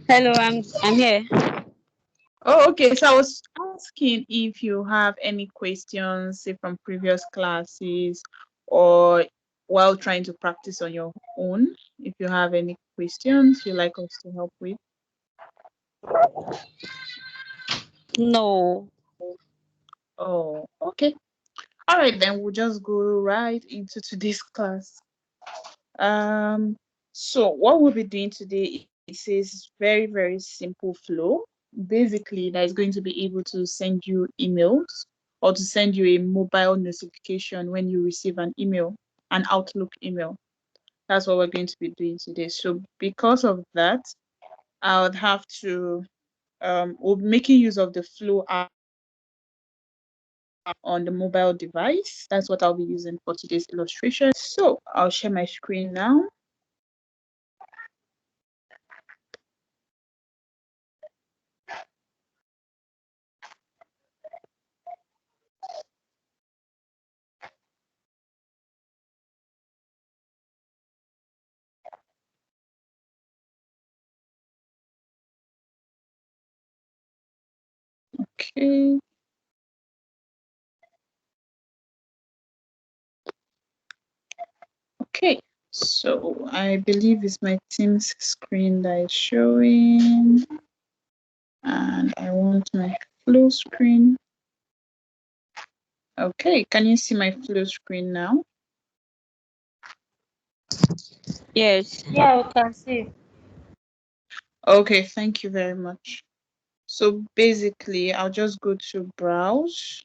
Hello, I'm here. Oh, okay. So I was asking if you have any questions, say from previous classes or while trying to practice on your own. If you have any questions you'd like us to help with. No. Oh, okay. All right, then we'll just go right into today's class. Um, so what we'll be doing today is very, very simple flow. Basically, that is going to be able to send you emails or to send you a mobile notification when you receive an email, an Outlook email. That's what we're going to be doing today. So because of that, I would have to we'll be making use of the Flow app on the mobile device. That's what I'll be using for today's illustration. So I'll share my screen now. Okay. Okay. So I believe it's my Teams screen that is showing, and I want my Flow screen. Okay, can you see my Flow screen now? Yes. Yeah, we can see. Okay, thank you very much. So basically, I'll just go to browse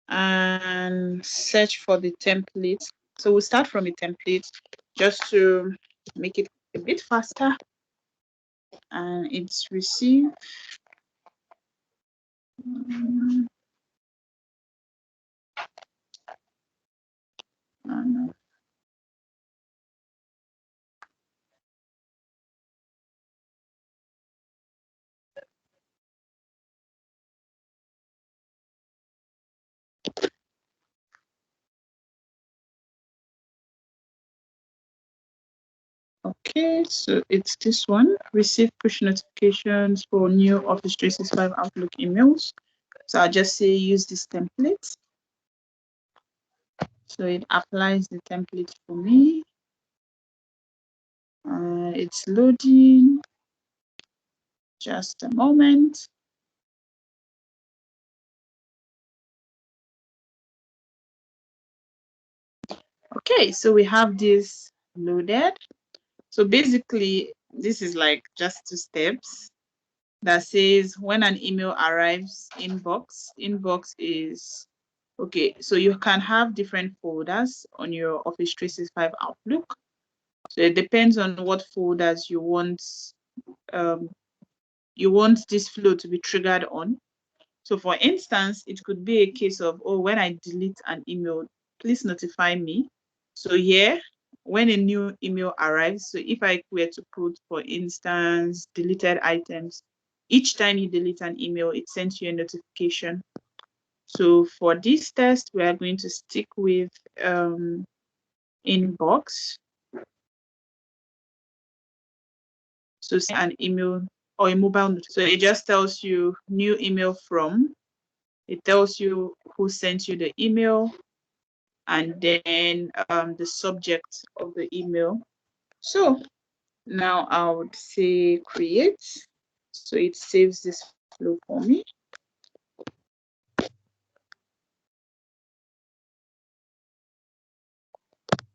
and search for the template. So we'll start from a template just to make it a bit faster. And it's receive. No. Okay, so it's this one. Receive push notifications for new Office 365 Outlook emails. So I'll just say use this template. So it applies the template for me. It's loading. Just a moment. Okay, so we have this loaded. So basically, this is like just 2 steps that says when an email arrives, inbox is okay. So you can have different folders on your Office 365 Outlook. So it depends on what folders um, you want this flow to be triggered on. So for instance, it could be a case of, oh, when I delete an email, please notify me. So here, when a new email arrives, so if I were to put, for instance, deleted items, each time you delete an email, it sends you a notification. So for this test, we are going to stick with inbox. So an email or a mobile notification. So it just tells you new email from. It tells you who sent you the email, and then the subject of the email. So now I would say create. So it saves this flow for me.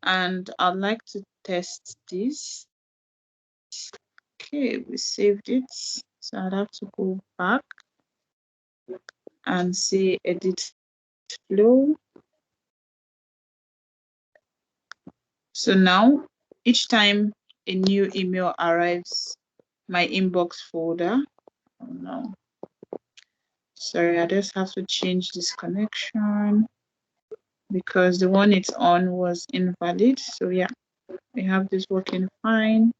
And I'd like to test this. Okay, we saved it. So I'd have to go back and say edit flow. So now each time a new email arrives, my inbox folder. Oh no. Sorry, I just have to change this connection because the one it's on was invalid. So yeah, we have this working fine.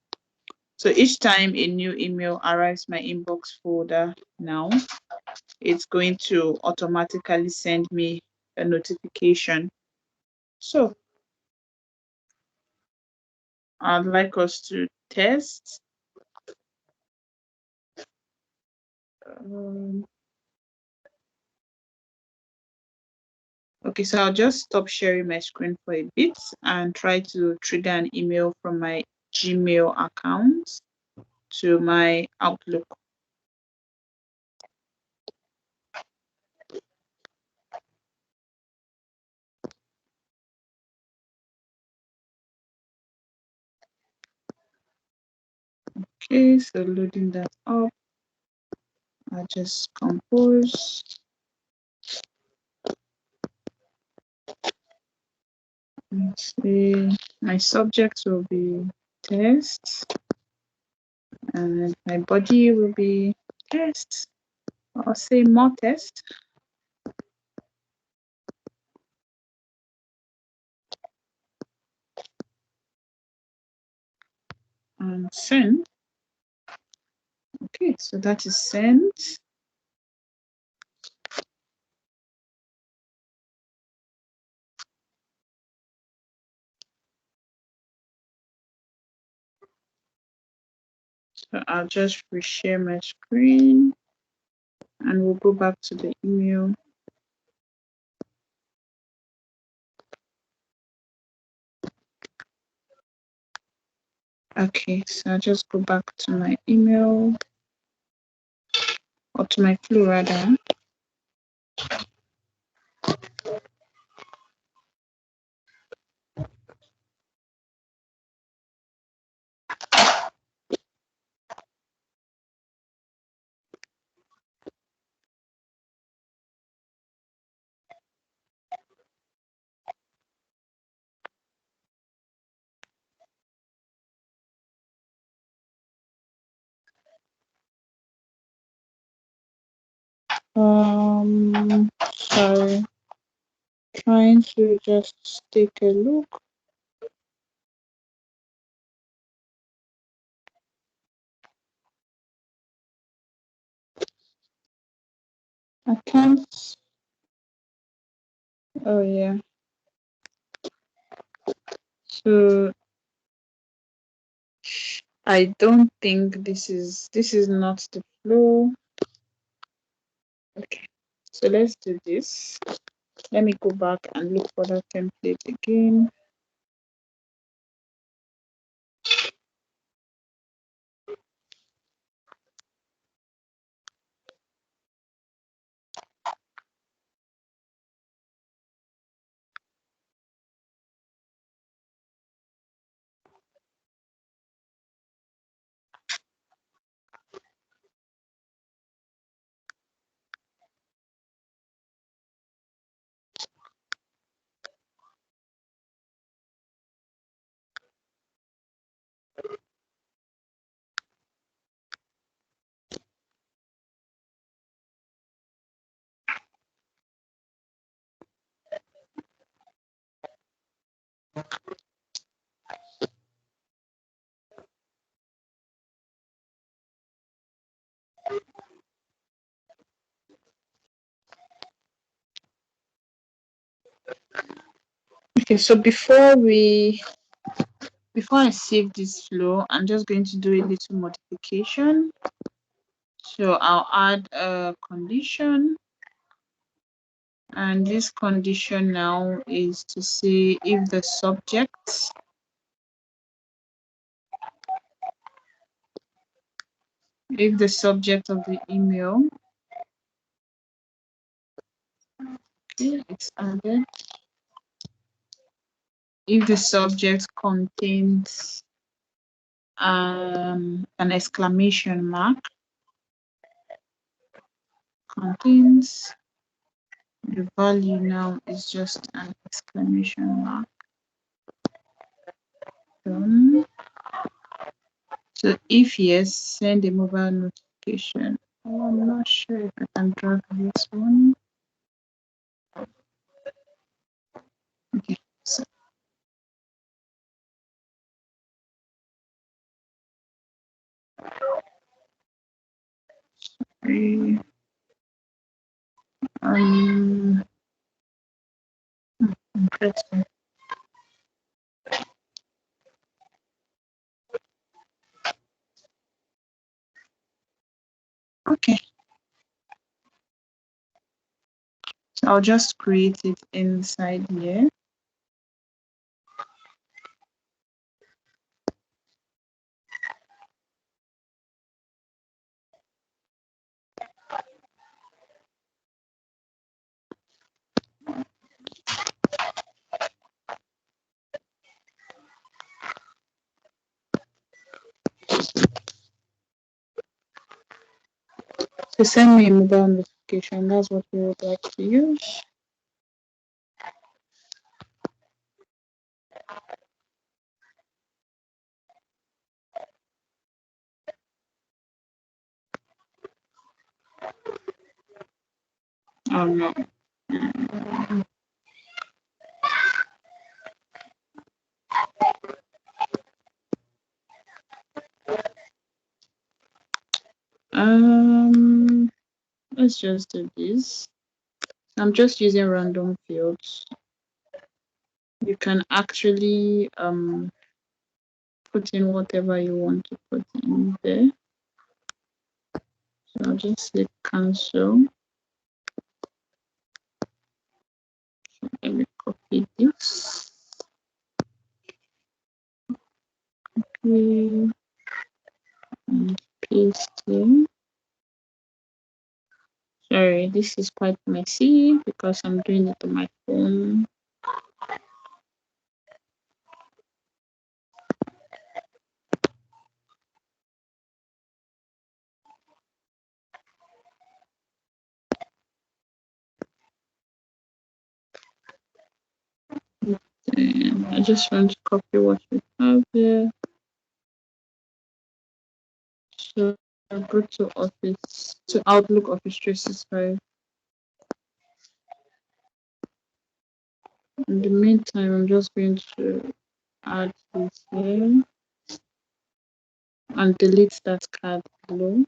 So each time a new email arrives my inbox folder now, it's going to automatically send me a notification. So I'd like us to test Okay, so I'll just stop sharing my screen for a bit and try to trigger an email from my Gmail account to my Outlook. Okay, so loading that up. I'll just compose. Let's see, my subject will be test, and my body will be test. I'll say more test. And send. Okay, so that is sent. So I'll just reshare my screen and we'll go back to the email. Okay, so I'll just go back to my email, or to my flow rather. Sorry, trying to just take a look. I can't. Oh yeah. So I don't think this is not the flow. Okay, so let's do this. Let me go back and look for that template again. Okay, so before I save this flow, I'm just going to do a little modification. So I'll add a condition, and this condition now is to say if the subject of the email, okay, it's added. If the subject contains an exclamation mark, contains, the value now is just an exclamation mark. So if yes, send a mobile notification. Oh, I'm not sure if I can drag this one. Okay, so sorry. Interesting. Okay, I'll just create it inside here. So send me a mobile notification. That's what we would like to use. Oh no. Let's just do this. I'm just using random fields. You can actually put in whatever you want to put in there. So I'll just click cancel. Let me copy this. Okay. And paste here. Sorry, this is quite messy because I'm doing it on my phone. And I just want to copy what we have here. So I'll go to Office, to Outlook Office 365. In the meantime, I'm just going to add this here and delete that card below.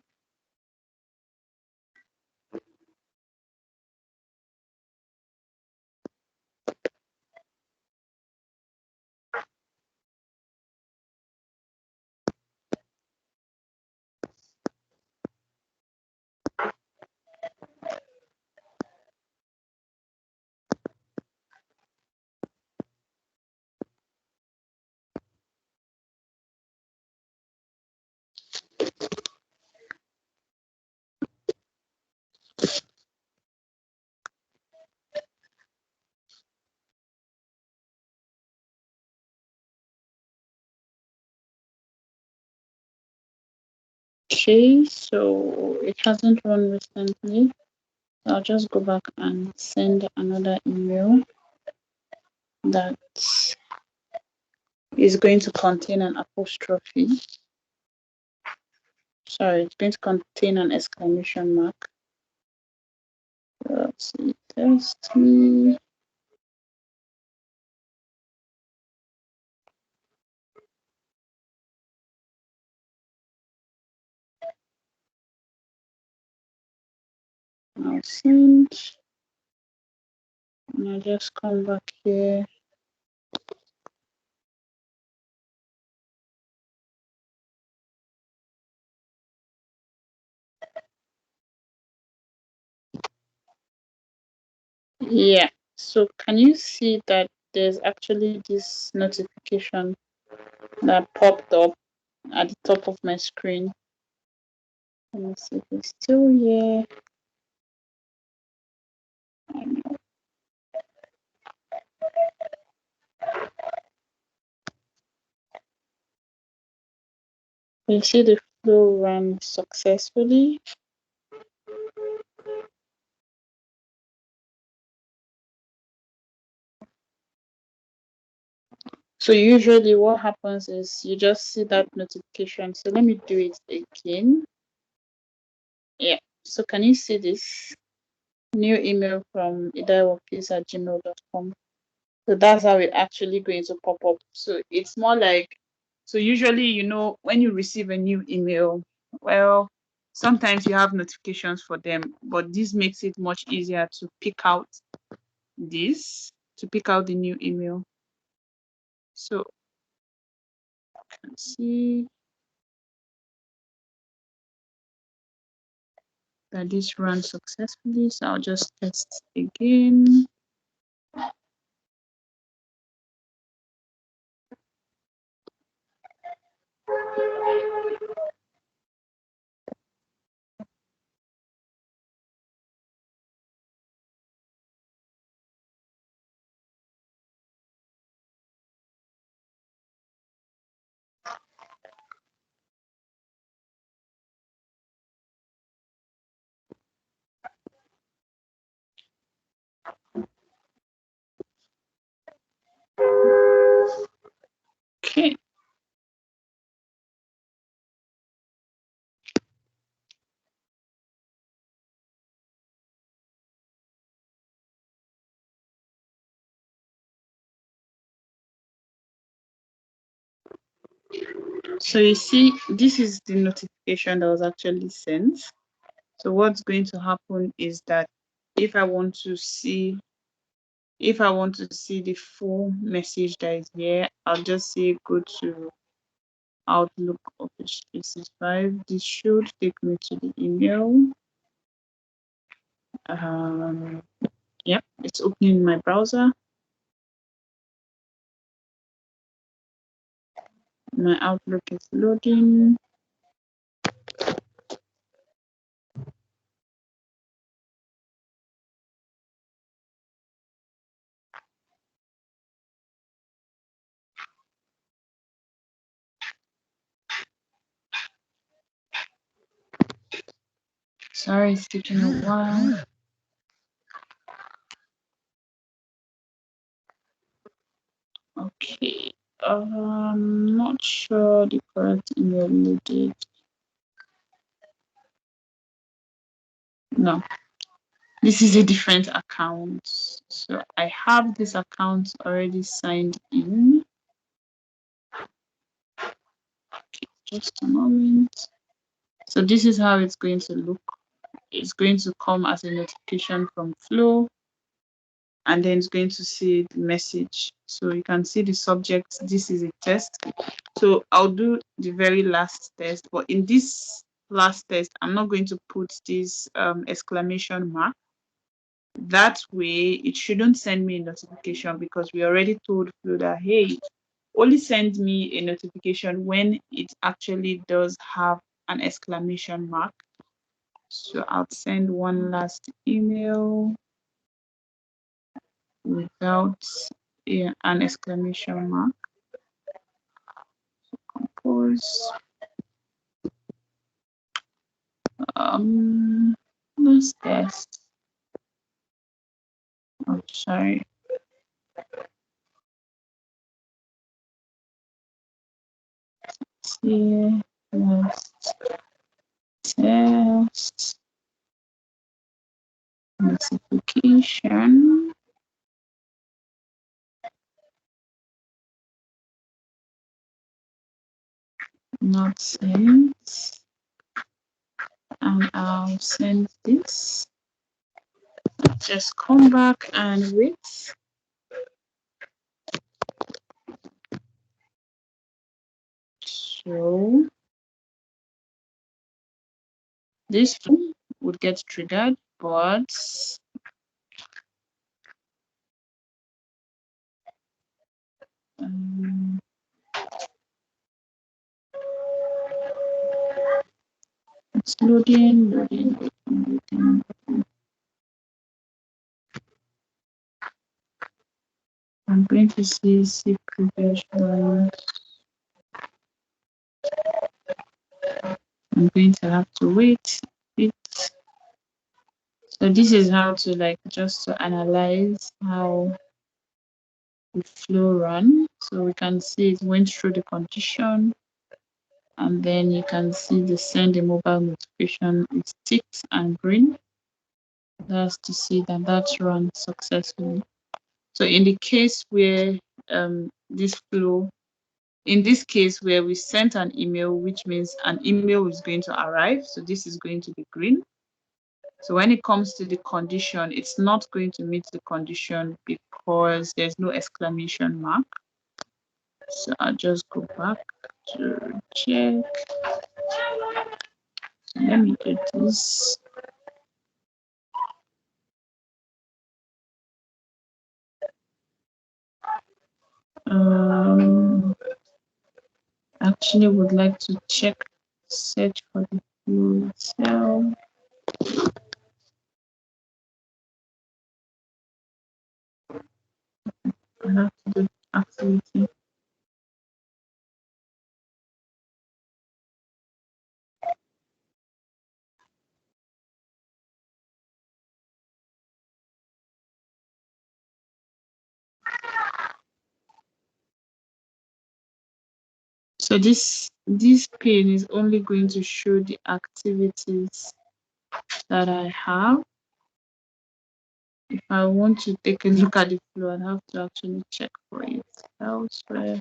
Okay, so it hasn't run recently. I'll just go back and send another email that is going to contain an apostrophe. Sorry, it's going to contain an exclamation mark. Let's see, test me. I'll send. And I'll just come back here. Yeah, so can you see that there's actually this notification that popped up at the top of my screen? Let me see if it's still here. You see the flow ran successfully. So usually what happens is you just see that notification. So let me do it again. Yeah. So can you see this new email from idaiworkplace@gmail.com? So that's how it actually going to pop up. So it's more like, so usually, when you receive a new email, well, sometimes you have notifications for them, but this makes it much easier to pick out the new email. So you can see that this runs successfully. So I'll just test again. Okay. So you see, this is the notification that was actually sent. So what's going to happen is that if I want to see the full message that is here, I'll just say go to Outlook Office 365. This should take me to the email. Yep, it's opening my browser. My Outlook is loading. Sorry, it's taking a while. Okay, not sure the correct email loaded. No, this is a different account. So I have this account already signed in. Okay, just a moment. So this is how it's going to look. It's going to come as a notification from Flow, and then it's going to see the message. So you can see the subject. This is a test. So I'll do the very last test, but in this last test, I'm not going to put this exclamation mark. That way, it shouldn't send me a notification because we already told Flow that, hey, only send me a notification when it actually does have an exclamation mark. So I'll send one last email without an exclamation mark. Compose. Let's test. Oh, sorry. See, let's test notification. Not sent. And I'll send this. Just come back and wait. So this would get triggered, but it's loading. I'm going to see previous one. I'm going to have to wait a bit. So this is how to just to analyze how the flow run. So we can see it went through the condition, and then you can see the send a mobile notification is ticked and green. That's to see that that's run successfully. So in the case where this flow, in this case where we sent an email, which means an email is going to arrive. So this is going to be green. So when it comes to the condition, it's not going to meet the condition because there's no exclamation mark. So I'll just go back to check. So let me do this. actually would like to search for the flow itself. I have to do activity. So this pane is only going to show the activities that I have. If I want to take a look at the flow, I'd have to actually check for it elsewhere.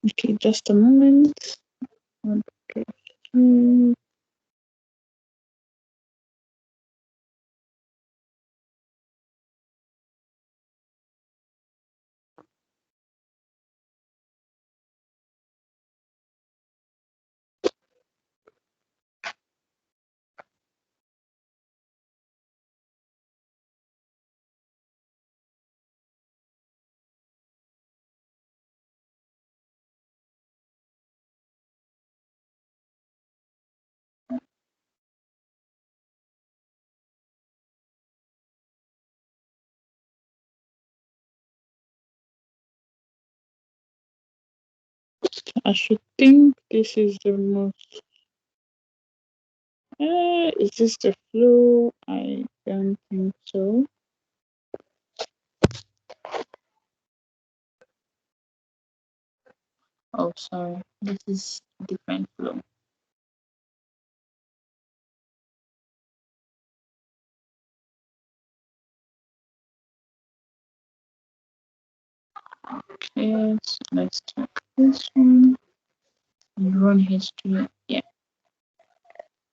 Okay, just a moment. Okay. I should think this is the most. Is this the flow? I don't think so. Oh, sorry. This is different flow. Okay, so let's check this one. Run history. Yeah.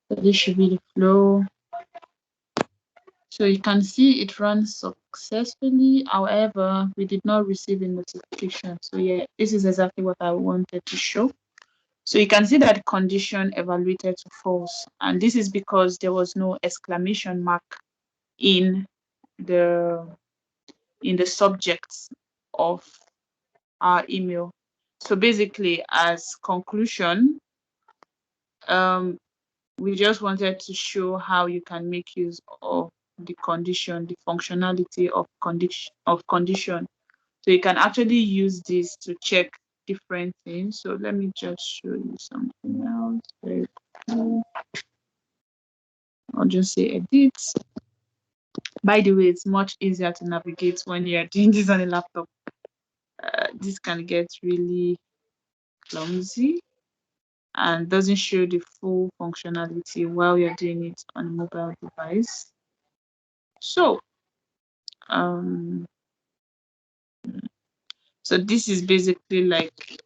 So this should be the flow. So you can see it runs successfully. However, we did not receive a notification. So yeah, this is exactly what I wanted to show. So you can see that condition evaluated to false. And this is because there was no exclamation mark in the subject of our email. So basically, as conclusion, we just wanted to show how you can make use of the condition, the functionality of condition. So you can actually use this to check different things. So let me just show you something else. Very cool. I'll just say edit. By the way, it's much easier to navigate when you're doing this on a laptop. This can get really clumsy and doesn't show the full functionality while you're doing it on a mobile device. So, so this is basically like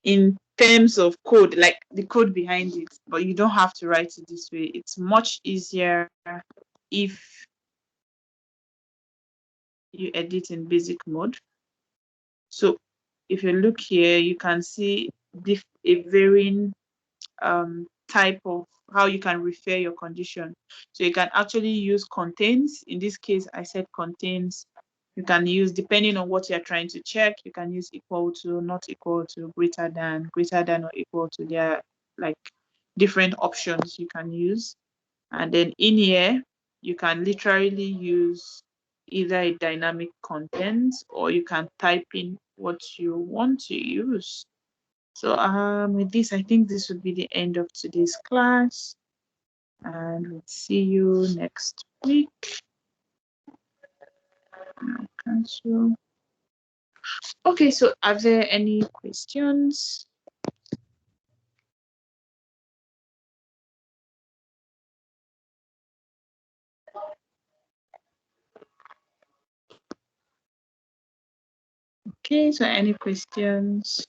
in terms of code, like the code behind it, but you don't have to write it this way. It's much easier if you edit in basic mode. So if you look here, you can see a varying type of how you can refer your condition. So you can actually use contains. In this case, I said contains. You can use, depending on what you're trying to check, you can use equal to, not equal to, greater than or equal to. There are like different options you can use. And then in here, you can literally use either a dynamic content or you can type in what you want to use. So with this, I think this would be the end of today's class. And we'll see you next week. Cancel. Okay, so are there any questions? Okay, so any questions?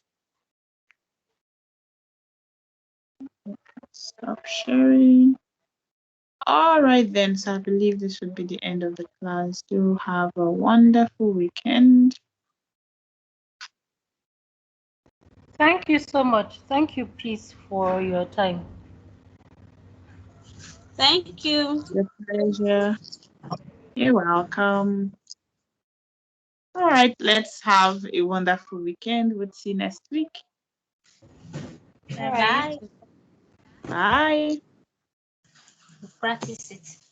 Stop sharing. All right then, so I believe this would be the end of the class. Do have a wonderful weekend. Thank you so much. Thank you, please, for your time. Thank you. Your pleasure. You're welcome. All right, let's have a wonderful weekend. We'll see you next week. All right. Bye-bye. Bye. Practice it.